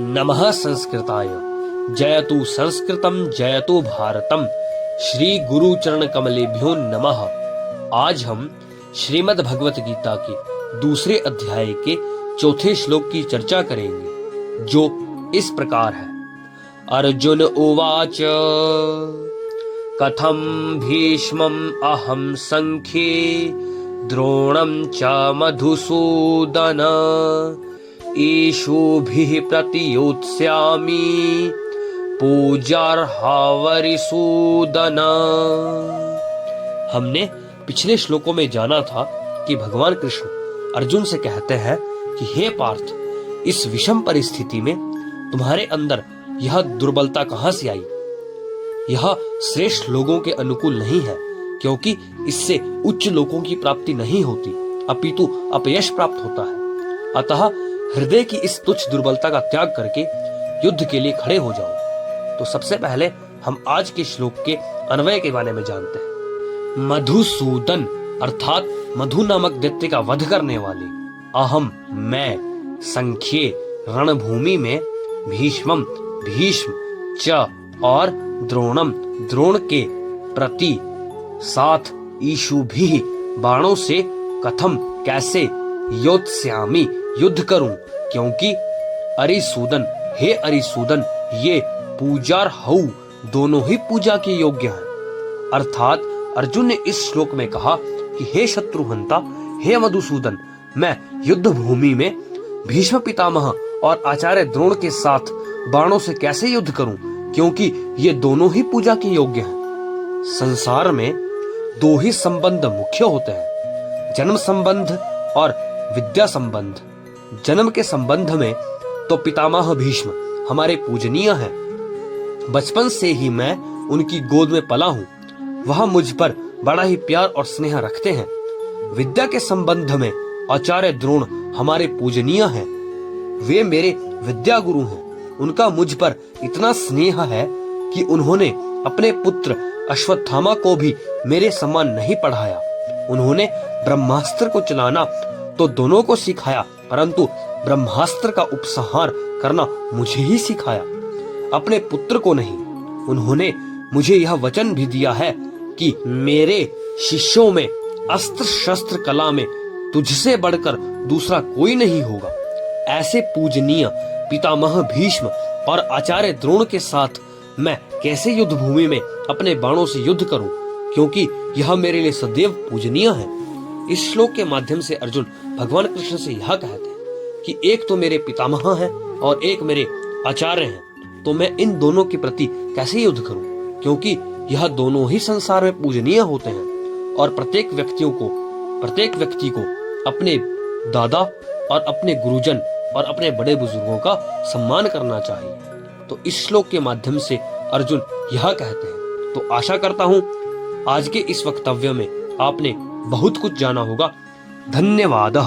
नमः संस्कृताय जयतु संस्कृतम जयतु भारतम। श्री गुरु चरण कमलेभ्यो नमः। आज हम श्रीमद् भगवत गीता के दूसरे अध्याय के चौथे श्लोक की चर्चा करेंगे, जो इस प्रकार है। अर्जुन उवाच कथम भीष्मम् अहं संख्ये द्रोणं च मधुसूदन ईशुभिः प्रतियोत्स्यामि पूजार्हा वरिसूदन। हमने पिछले श्लोकों में जाना था कि भगवान कृष्ण अर्जुन से कहते हैं कि हे पार्थ, इस विषम परिस्थिति में तुम्हारे अंदर यह दुर्बलता कहां से आई। यह श्रेष्ठ लोगों के अनुकूल नहीं है, क्योंकि इससे उच्च लोकों की प्राप्ति नहीं होती, अपितु अपयश प्राप्त होता है। अतः हृदय की इस तुच्छ दुर्बलता का त्याग करके युद्ध के लिए खड़े हो जाओ। तो सबसे पहले हम आज के श्लोक के अन्वय के बारे में जानते हैं। मधुसूदन अर्थात मधु नामक दैत्य का वध करने वाले, अहम मैं, संख्ये रणभूमि में, भीष्मम भीष्म, च और द्रोणम द्रोण के प्रति, साथ, ईशुभिः बाणों से, कथम कैसे, योत्स्यामि युद्ध करूं, क्योंकि अरिसूदन हे अरिसूदन ये पूजार्हौ दोनों ही पूजा के योग्य हैं। अर्थात अर्जुन ने इस श्लोक में कहा कि हे शत्रुहंता, हे मधुसूदन, मैं युद्ध भूमि में भीष्म पितामह और आचार्य द्रोण के साथ बाणों से कैसे युद्ध करूं, क्योंकि ये दोनों ही पूजा के योग्य हैं। संसार में दो ही संबंध मुख्य होते हैं, जन्म संबंध और विद्या संबंध। जन्म के संबंध में तो पितामह भीष्म हमारे पूजनीय हैं। बचपन से ही मैं उनकी गोद में पला हूँ। वह मुझ पर बड़ा ही प्यार और स्नेह रखते हैं। विद्या के संबंध में आचार्य द्रोण हमारे पूजनीय हैं। वे मेरे विद्या गुरु हैं। उनका मुझ पर इतना स्नेह है कि उन्होंने अपने पुत्र अश्वत्थामा को भी मेरे समान नहीं पढ़ाया। उन्होंने ब्रह्मास्त्र को चलाना तो दोनों को सिखाया, परंतु ब्रह्मास्त्र का उपसंहार करना मुझे ही सिखाया, अपने पुत्र को नहीं। उन्होंने मुझे यह वचन भी दिया है कि मेरे शिष्यों में अस्त्र शस्त्र कला में तुझसे बढ़कर दूसरा कोई नहीं होगा। ऐसे पूजनीय पितामह भीष्म और आचार्य द्रोण के साथ मैं कैसे युद्ध भूमि में अपने बाणों से युद्ध करूं, क्योंकि यह मेरे लिए सदैव पूजनीय है। इस श्लोक के माध्यम से अर्जुन भगवान कृष्ण से यह कहते हैं कि एक तो मेरे पितामह हैं और एक मेरे आचार्य हैं, तो मैं इन दोनों के प्रति कैसे युद्ध करूं, क्योंकि यह दोनों ही संसार में पूजनीय होते हैं और प्रत्येक व्यक्ति को अपने दादा और अपने गुरुजन और अपने बड़े बुजुर्गों का सम्मान करना चाहिए। तो इस श्लोक के माध्यम से अर्जुन यह कहते हैं। तो आशा करता हूं आज के इस वक्तव्य में आपने बहुत कुछ जाना होगा। धन्यवाद।